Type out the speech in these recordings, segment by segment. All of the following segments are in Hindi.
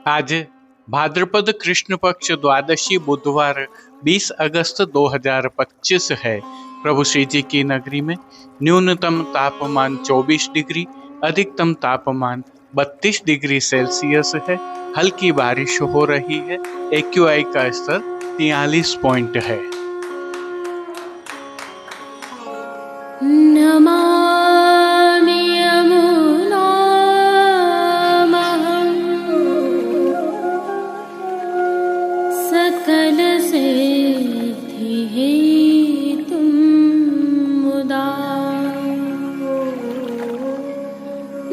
आज भाद्रपद कृष्ण पक्ष द्वादशी बुधवार 20 अगस्त 2025 है। प्रभु श्री जी की नगरी में न्यूनतम तापमान 24 डिग्री, अधिकतम तापमान 32 डिग्री सेल्सियस है। हल्की बारिश हो रही है। AQI का स्तर 43 पॉइंट है। नमामि यमुनामहं सकलसिद्धिहेतुं मुदा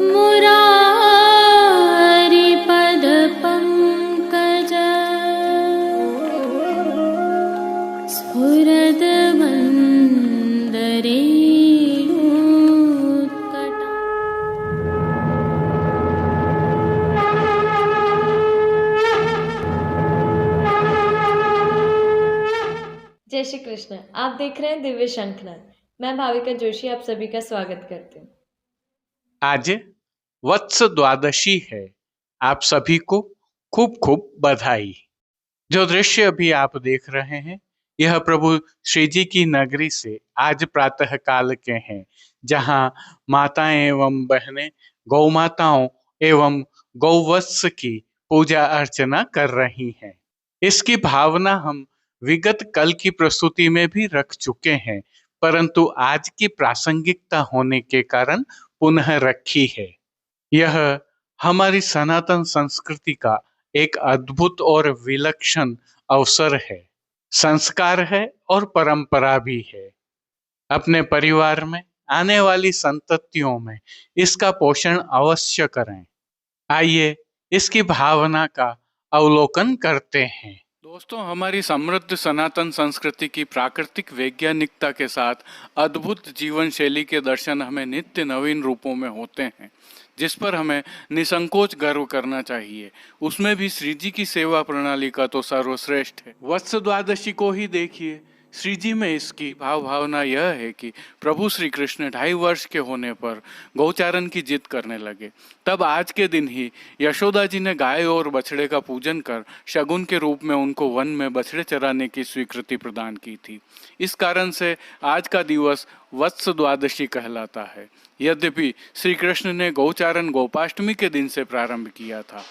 मुरारिपदपङ्कज स्फुरद्वन्दरे जय श्री कृष्ण। आप देख रहे हैं दिव्य शंखनाद। मैं भाविका जोशी आप सभी का स्वागत करती हूँ। आज वत्स द्वादशी है। आप सभी को खूब खूब बधाई। जो दृश्य अभी आप देख रहे हैं, यह प्रभु श्री जी की नगरी से आज प्रातः काल के हैं, जहां माताएं एवं बहनें गौ माताओं एवं गौवत्स की पूजा अर्चना कर रही हैं। इसकी भावना हम विगत कल की प्रस्तुति में भी रख चुके हैं, परंतु आज की प्रासंगिकता होने के कारण पुनः रखी है। यह हमारी सनातन संस्कृति का एक अद्भुत और विलक्षण अवसर है, संस्कार है और परंपरा भी है। अपने परिवार में आने वाली संततियों में इसका पोषण अवश्य करें। आइए इसकी भावना का अवलोकन करते हैं। दोस्तों, हमारी समृद्ध सनातन संस्कृति की प्राकृतिक वैज्ञानिकता के साथ अद्भुत जीवन शैली के दर्शन हमें नित्य नवीन रूपों में होते हैं, जिस पर हमें निसंकोच गर्व करना चाहिए। उसमें भी श्री जी की सेवा प्रणाली का तो सर्वश्रेष्ठ है। वत्स द्वादशी को ही देखिए। श्री जी में इसकी भावना यह है कि प्रभु श्री कृष्ण 2.5 वर्ष के होने पर गौचारण की जिद करने लगे। तब आज के दिन ही यशोदा जी ने गाय और बछड़े का पूजन कर शगुन के रूप में उनको वन में बछड़े चराने की स्वीकृति प्रदान की थी। इस कारण से आज का दिवस वत्स द्वादशी कहलाता है। यद्यपि श्री कृष्ण ने गौचारण गोपाष्टमी के दिन से प्रारंभ किया था।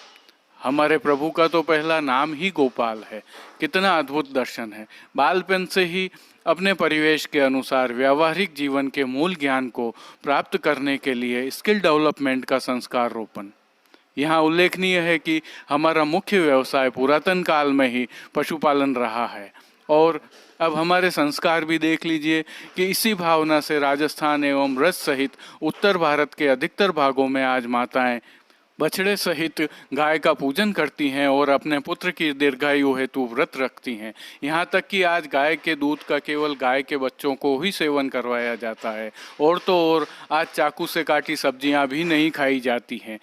हमारे प्रभु का तो पहला नाम ही गोपाल है। कितना अद्भुत दर्शन है। बालपन से ही अपने परिवेश के अनुसार व्यावहारिक जीवन के मूल ज्ञान को प्राप्त करने के लिए स्किल डेवलपमेंट का संस्कार रोपण। यहाँ उल्लेखनीय है कि हमारा मुख्य व्यवसाय पुरातन काल में ही पशुपालन रहा है, और अब हमारे संस्कार भी देख लीजिए कि इसी भावना से राजस्थान एवं ब्रज सहित उत्तर भारत के अधिकतर भागों में आज माताएं बछड़े सहित गाय का पूजन करती हैं और अपने पुत्र की दीर्घायु हेतु व्रत रखती हैं। यहाँ तक कि आज गाय के दूध का केवल गाय के बच्चों को ही सेवन करवाया जाता है, और तो और आज चाकू से काटी सब्जियाँ भी नहीं खाई जाती हैं।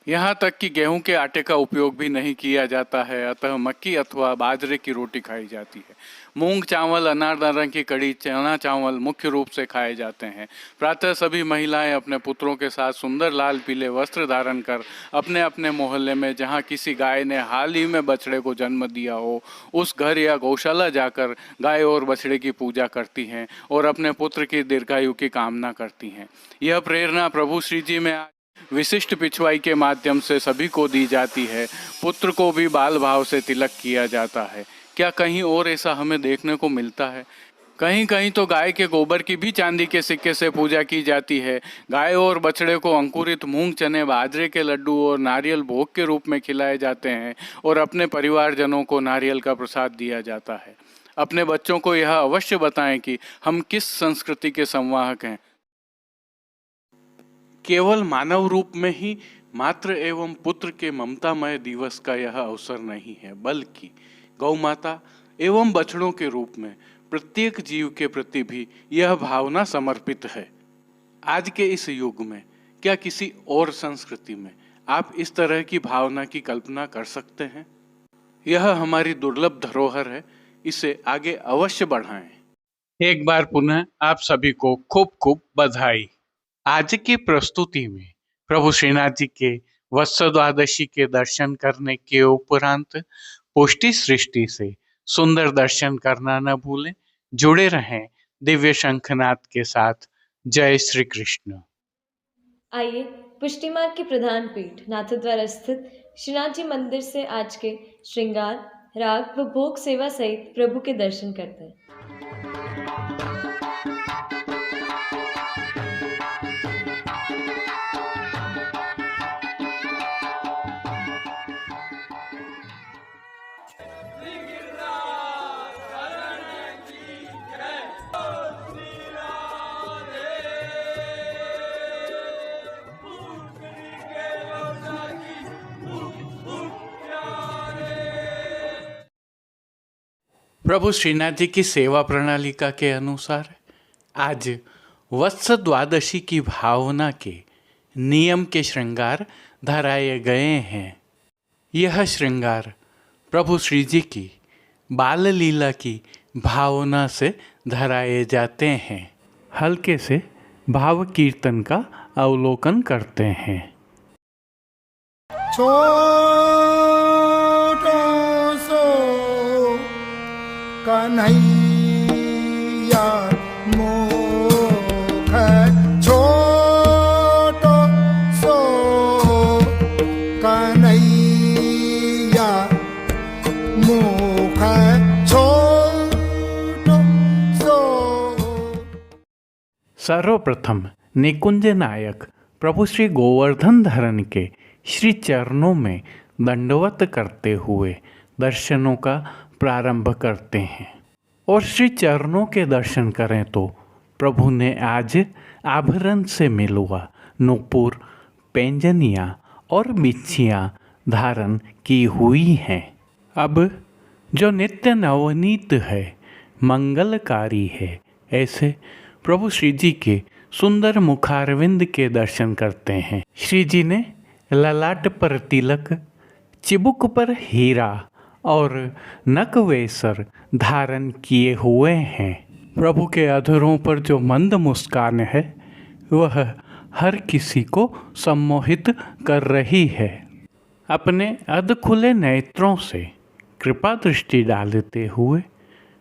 यहाँ तक कि गेहूं के आटे का उपयोग भी नहीं किया जाता है, अतः मक्की अथवा बाजरे की रोटी खाई जाती है। मूंग चावल, अनारदाना की कड़ी, चना चावल मुख्य रूप से खाए जाते हैं। प्रातः सभी महिलाएं अपने पुत्रों के साथ सुंदर लाल पीले वस्त्र धारण कर अपने अपने मोहल्ले में जहाँ किसी गाय ने हाल ही में बछड़े को जन्म दिया हो, उस घर या गौशाला जाकर गाय और बछड़े की पूजा करती हैं और अपने पुत्र की दीर्घायु की कामना करती हैं। यह प्रेरणा प्रभु श्री जी में विशिष्ट पिछवाई के माध्यम से सभी को दी जाती है। पुत्र को भी बाल भाव से तिलक किया जाता है। क्या कहीं और ऐसा हमें देखने को मिलता है? कहीं कहीं तो गाय के गोबर की भी चांदी के सिक्के से पूजा की जाती है। गाय और बछड़े को अंकुरित मूंग, चने, बाजरे के लड्डू और नारियल भोग के रूप में खिलाए जाते हैं और अपने परिवारजनों को नारियल का प्रसाद दिया जाता है। अपने बच्चों को यह अवश्य बताएं कि हम किस संस्कृति के संवाहक हैं। केवल मानव रूप में ही मातृ एवं पुत्र के ममतामय दिवस का यह अवसर नहीं है, बल्कि गौ माता एवं बछड़ों के रूप में प्रत्येक जीव के प्रति भी यह भावना समर्पित है। आज के इस युग में क्या किसी और संस्कृति में आप इस तरह की भावना की कल्पना कर सकते हैं? यह हमारी दुर्लभ धरोहर है, इसे आगे अवश्य बढ़ाएं। एक बार पुनः आप सभी को खूब खूब बधाई। आज की प्रस्तुति में प्रभु श्रीनाथ जी के वत्स द्वादशी के दर्शन करने के उपरांत पुष्टि सृष्टि से सुंदर दर्शन करना न भूलें। जुड़े रहें दिव्य शंखनाद के साथ। जय श्री कृष्ण। आइए पुष्टि मार्ग की प्रधान पीठ नाथद्वारा स्थित श्रीनाथ जी मंदिर से आज के श्रृंगार, राग व भोग सेवा सहित प्रभु के दर्शन करते हैं। प्रभु श्रीनाथ जी की सेवा प्रणालिका के अनुसार आज वत्स द्वादशी की भावना के नियम के श्रृंगार धराए गए हैं। यह श्रृंगार प्रभु श्री जी की बाल लीला की भावना से धराए जाते हैं। हल्के से भाव कीर्तन का अवलोकन करते हैं। कन्हैया मोख छोटो सो कन्हैया मोख छोटो सो। सर्वप्रथम निकुंज नायक प्रभु श्री गोवर्धन धरन के श्री चरणों में दंडवत करते हुए दर्शनों का प्रारंभ करते हैं। और श्री चरणों के दर्शन करें तो प्रभु ने आज आभरण से मिलुआ नूपुर, पैंजनियाँ और बिच्छियाँ धारण की हुई हैं। अब जो नित्य नवनीत है, मंगलकारी है, ऐसे प्रभु श्री जी के सुंदर मुखारविंद के दर्शन करते हैं। श्री जी ने ललाट पर तिलक, चिबुक पर हीरा और नकवेसर धारण किए हुए हैं। प्रभु के अधरों पर जो मंद मुस्कान है वह हर किसी को सम्मोहित कर रही है। अपने अध खुले नेत्रों से कृपा दृष्टि डालते हुए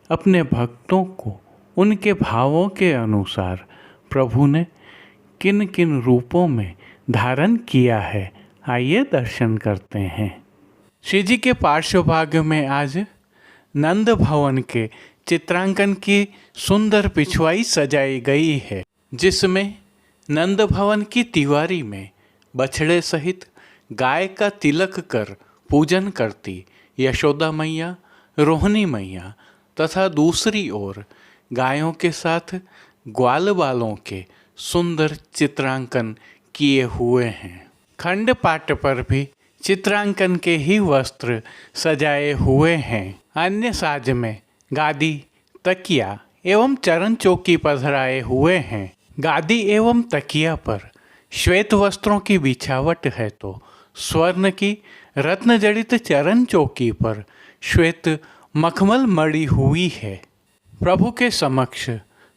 अपने भक्तों को उनके भावों के अनुसार प्रभु ने किन किन रूपों में धारण किया है, आइए दर्शन करते हैं। श्री जी के पार्श्व भाग में आज नंद भवन के चित्रांकन की सुंदर पिछवाई सजाई गई है, जिसमें नंद भवन की तिवारी में बछड़े सहित गाय का तिलक कर पूजन करती यशोदा मैया, रोहिणी मैया तथा दूसरी ओर गायों के साथ ग्वाल बालों के सुंदर चित्रांकन किए हुए हैं। खंड पाट पर भी चित्रांकन के ही वस्त्र सजाए हुए हैं। अन्य साज में गादी, तकिया एवं चरण चौकी पधराए हुए हैं। गादी एवं तकिया पर श्वेत वस्त्रों की बिछावट है तो स्वर्ण की रत्न जड़ित चरण चौकी पर श्वेत मखमल मड़ी हुई है। प्रभु के समक्ष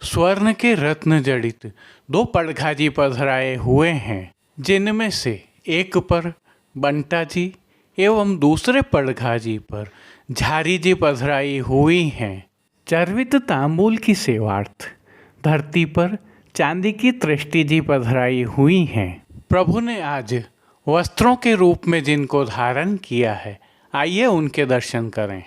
स्वर्ण के रत्न जड़ित 2 पड़घाजी पधराए हुए हैं, जिनमें से एक पर बंटा जी एवं दूसरे पड़घाजी पर झारी जी पधराई हुई हैं। चर्वित तांबूल की सेवार्थ धरती पर चांदी की तृष्टि जी पधराई हुई हैं। प्रभु ने आज वस्त्रों के रूप में जिनको धारण किया है, आइए उनके दर्शन करें।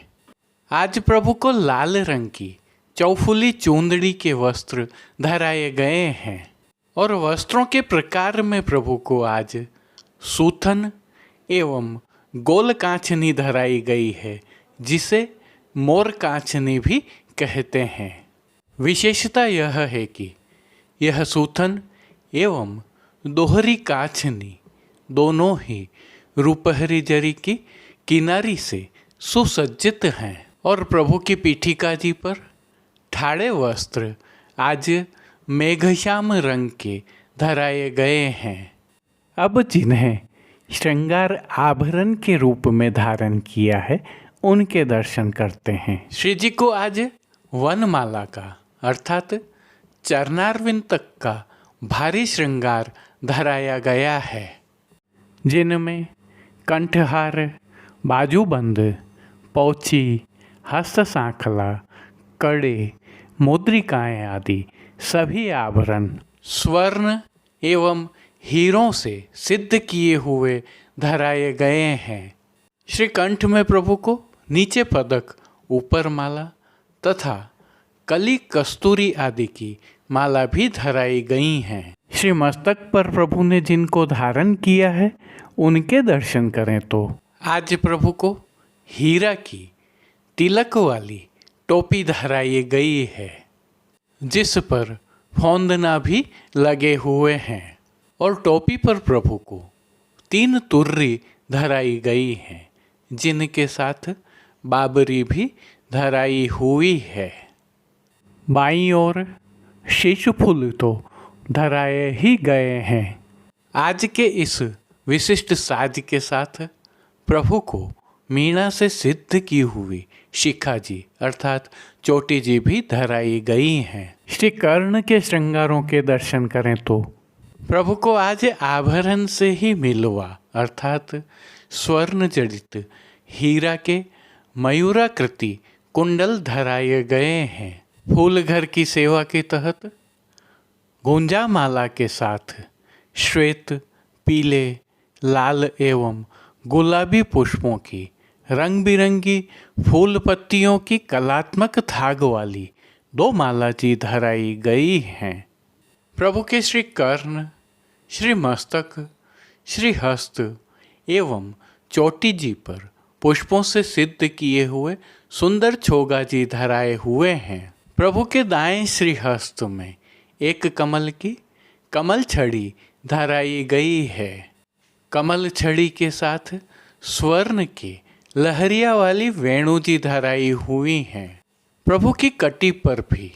आज प्रभु को लाल रंग की चौफुली चूंदड़ी के वस्त्र धराए गए हैं और वस्त्रों के प्रकार में प्रभु को आज सूथन एवं गोल कांचनी धराई गई है, जिसे मोर कांचनी भी कहते हैं। विशेषता यह है कि यह सूथन एवं दोहरी कांचनी दोनों ही रुपहरी जरी की किनारी से सुसज्जित हैं और प्रभु की पीठिका जी पर ठाड़े वस्त्र आज मेघश्याम रंग के धराए गए हैं। अब जिन्हें श्रृंगार आभरण के रूप में धारण किया है, उनके दर्शन करते हैं। श्री जी को आज वनमाला का अर्थात चरणारविंद तक का भारी श्रृंगार धराया गया है। जिनमें कंठहार, बाजूबंद, पौची, हस्त सांखला, कड़े, मुद्रिकाएं आदि सभी आभरण स्वर्ण एवं हीरों से सिद्ध किए हुए धराए गए हैं। श्री कंठ में प्रभु को नीचे पदक, ऊपर माला तथा कली, कस्तूरी आदि की माला भी धराई गई हैं। श्री मस्तक पर प्रभु ने जिनको धारण किया है उनके दर्शन करें तो आज प्रभु को हीरा की तिलक वाली टोपी धराई गई है, जिस पर फौंदना भी लगे हुए हैं, और टोपी पर प्रभु को 3 तुर्री धराई गई हैं, जिनके साथ बाबरी भी धराई हुई है। बाईं ओर शीश फूल तो धराए ही गए हैं। आज के इस विशिष्ट साज के साथ प्रभु को मीणा से सिद्ध की हुई शिखा जी अर्थात चोटी जी भी धराई गई हैं। श्री कर्ण के श्रृंगारों के दर्शन करें तो प्रभु को आज आभरण से ही मिलवा अर्थात स्वर्ण जड़ित हीरा के मयूराकृति कुंडल धराए गए हैं। फूल घर की सेवा के तहत गुंजा माला के साथ श्वेत, पीले, लाल एवं गुलाबी पुष्पों की रंग बिरंगी फूल पत्तियों की कलात्मक थाग वाली 2 माला जी धराई गई हैं। प्रभु के श्री कर्ण, श्री मस्तक, श्री हस्त एवं चोटी जी पर पुष्पों से सिद्ध किए हुए सुंदर छोगा जी धराए हुए हैं। प्रभु के दाएं श्री हस्त में एक कमल की कमल छड़ी धराई गई है। कमल छड़ी के साथ स्वर्ण की लहरिया वाली वेणु जी धराई हुई हैं। प्रभु की कटी पर भी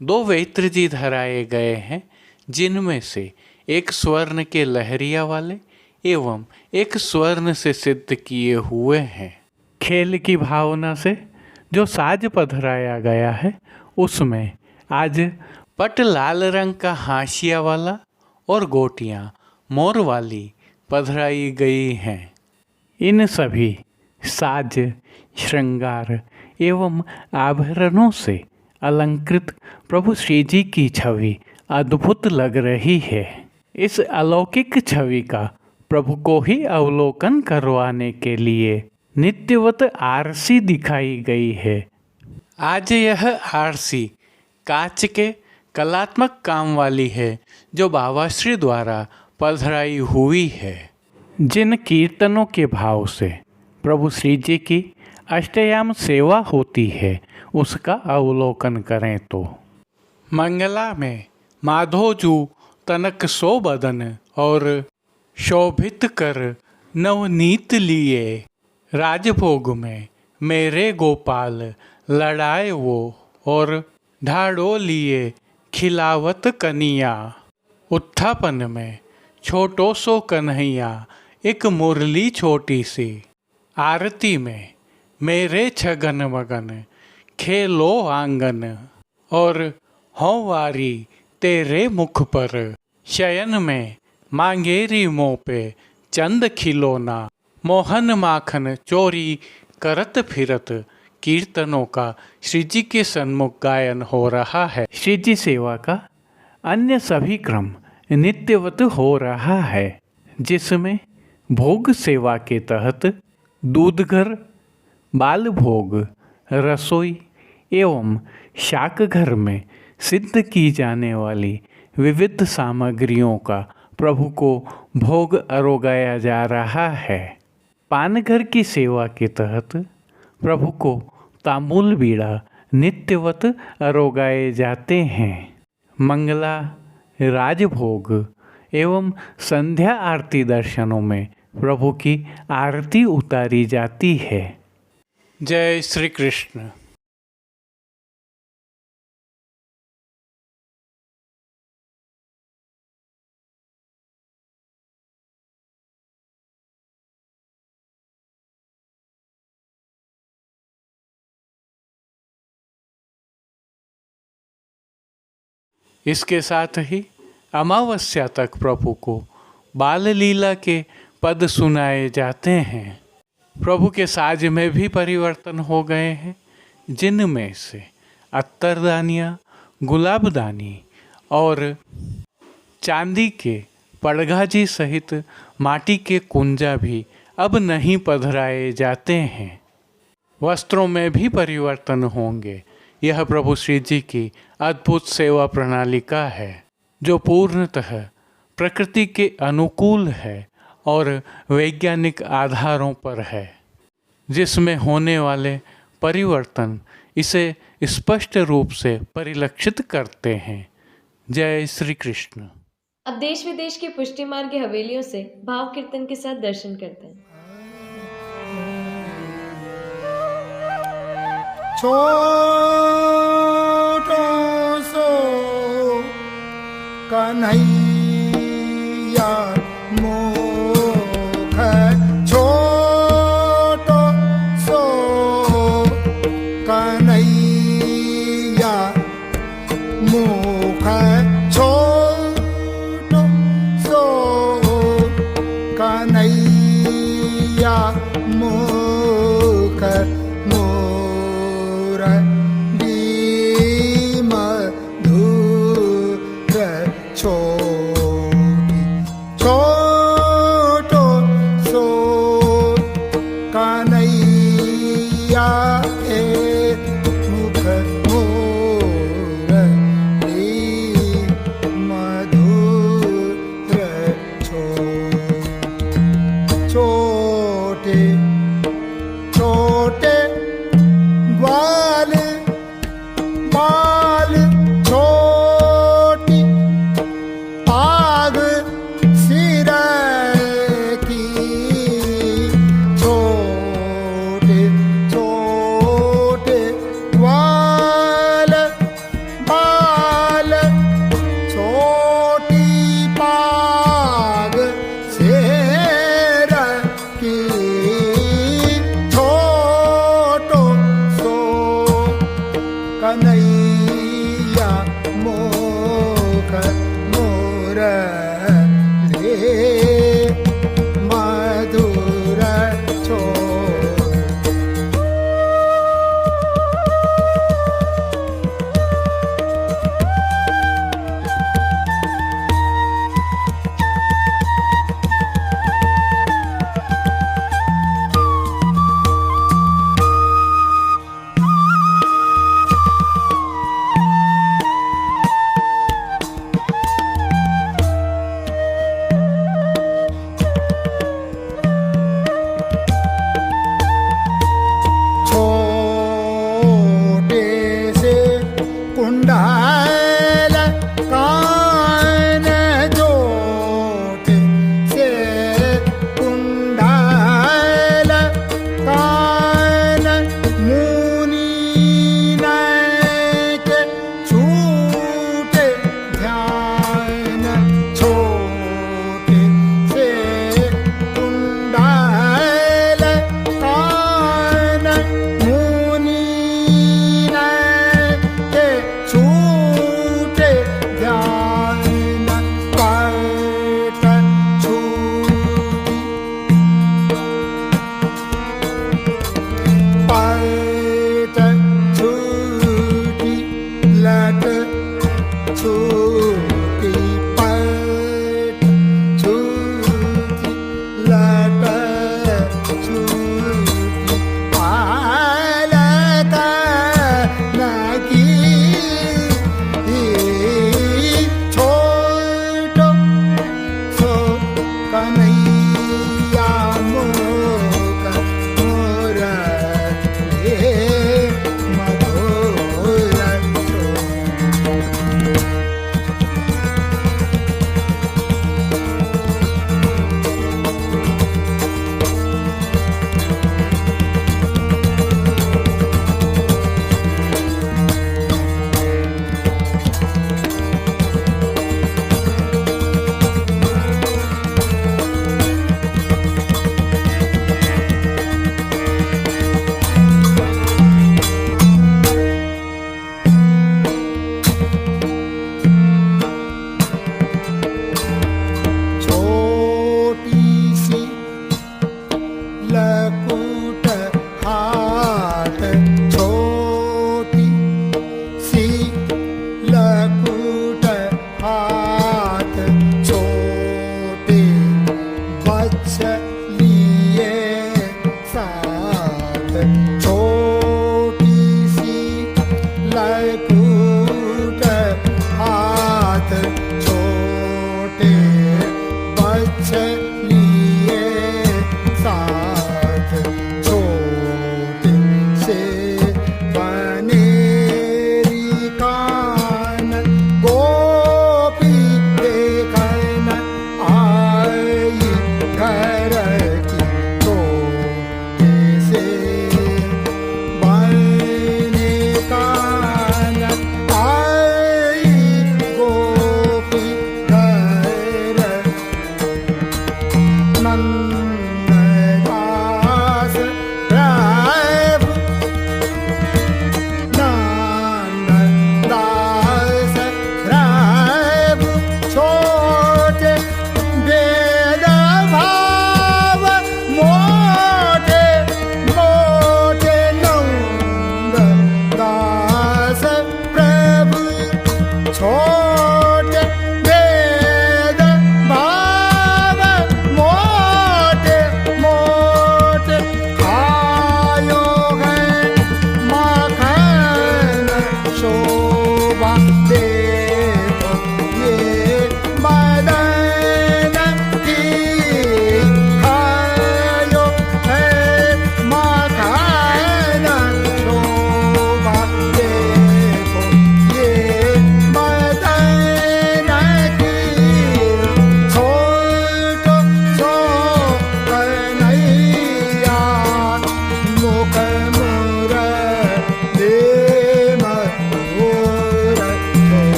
2 वेत्र जी धराए गए हैं, जिनमें से एक स्वर्ण के लहरिया वाले एवं एक स्वर्ण से सिद्ध किए हुए हैं। खेल की भावना से जो साज पधराया गया है उसमें आज पट लाल रंग का हाशिया वाला और गोटियां मोर वाली पधराई गई हैं। इन सभी साज, श्रृंगार एवं आभरणों से अलंकृत प्रभु श्री जी की छवि अद्भुत लग रही है। इस अलौकिक छवि का प्रभु को ही अवलोकन करवाने के लिए नित्यवत आरसी दिखाई गई है। आज यह आरसी कांच के कलात्मक काम वाली है, जो बाबाश्री द्वारा पधराई हुई है। जिन कीर्तनों के भाव से प्रभु श्री जी की अष्टयाम सेवा होती है उसका अवलोकन करें तो मंगला में माधोजू तनक सो बदन और शोभित कर नवनीत लिए, राजभोग में मेरे गोपाल लड़ाए वो और ढाड़ो लिए खिलावत कनिया। उत्थापन में छोटो सो कन्हैया एक मुरली छोटी सी, आरती में मेरे छगन मगन खेलो आंगन और होवारी तेरे मुख पर, शयन में मांगेरी मों पे चंद खिलौना, मोहन माखन चोरी करत फिरत कीर्तनों का श्री जी के सन्मुख गायन हो रहा है। श्री जी सेवा का अन्य सभी क्रम नित्यवत हो रहा है, जिसमें भोग सेवा के तहत दूधघर, बाल भोग, रसोई एवं शाक घर में सिद्ध की जाने वाली विविध सामग्रियों का प्रभु को भोग अरोगाया जा रहा है। पानघर की सेवा के तहत प्रभु को तांबूल बीड़ा नित्यवत अरोगाए जाते हैं। मंगला, राजभोग एवं संध्या आरती दर्शनों में प्रभु की आरती उतारी जाती है। जय श्री कृष्ण। इसके साथ ही अमावस्या तक प्रभु को बाल लीला के पद सुनाए जाते हैं। प्रभु के साज में भी परिवर्तन हो गए हैं, जिनमें से अत्तरदानियाँ, गुलाबदानी और चांदी के पड़गाजी सहित माटी के कुंजा भी अब नहीं पधराए जाते हैं। वस्त्रों में भी परिवर्तन होंगे। यह प्रभु श्री जी की अद्भुत सेवा प्रणालिका है, जो पूर्णतः प्रकृति के अनुकूल है और वैज्ञानिक आधारों पर है, जिसमें होने वाले परिवर्तन इसे स्पष्ट रूप से परिलक्षित करते हैं। जय श्री कृष्ण। अब देश विदेश की पुष्टि मार्ग की हवेलियों से भाव कीर्तन के साथ दर्शन करते हैं। छोटो सो कन्हैया मुख, छोटो सो कन्हैया मुख, छोटो सो कन्हैया मुख, छोटो सो कन्हैया के मुख, मुरली मधुर छोटे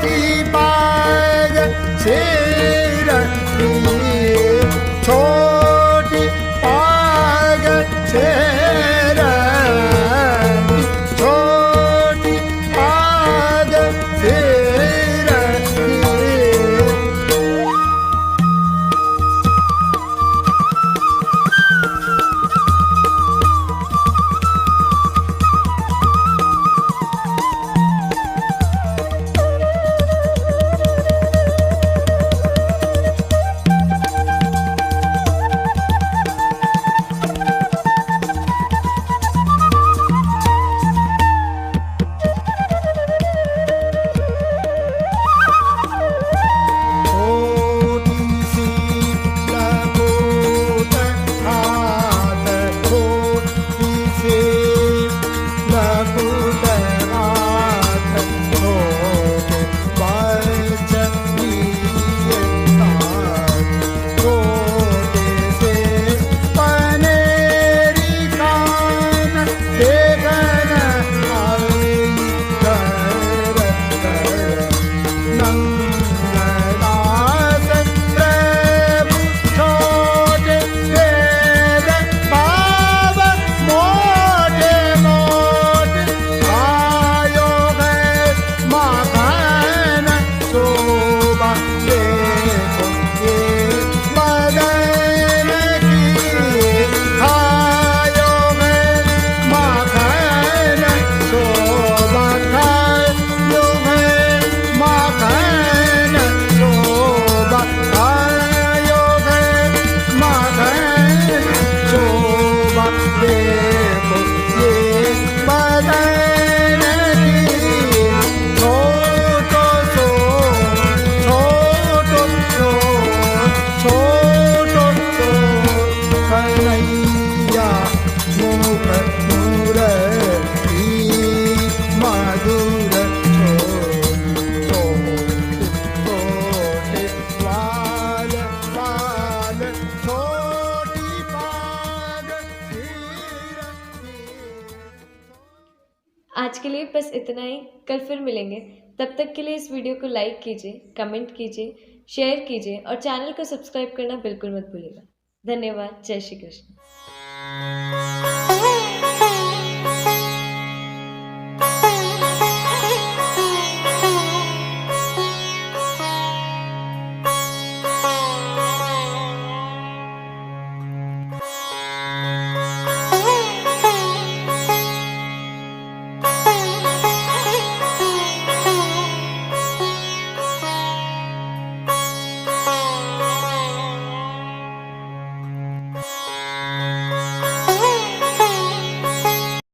छोटी पाग सिर की छोटी पाग सिर की छोटी पाग सिर की आज के लिए बस इतना ही। कल फिर मिलेंगे। तब तक के लिए इस वीडियो को लाइक कीजिए, कमेंट कीजिए, शेयर कीजिए और चैनल को सब्सक्राइब करना बिल्कुल मत भूलिएगा। धन्यवाद। जय श्री कृष्ण।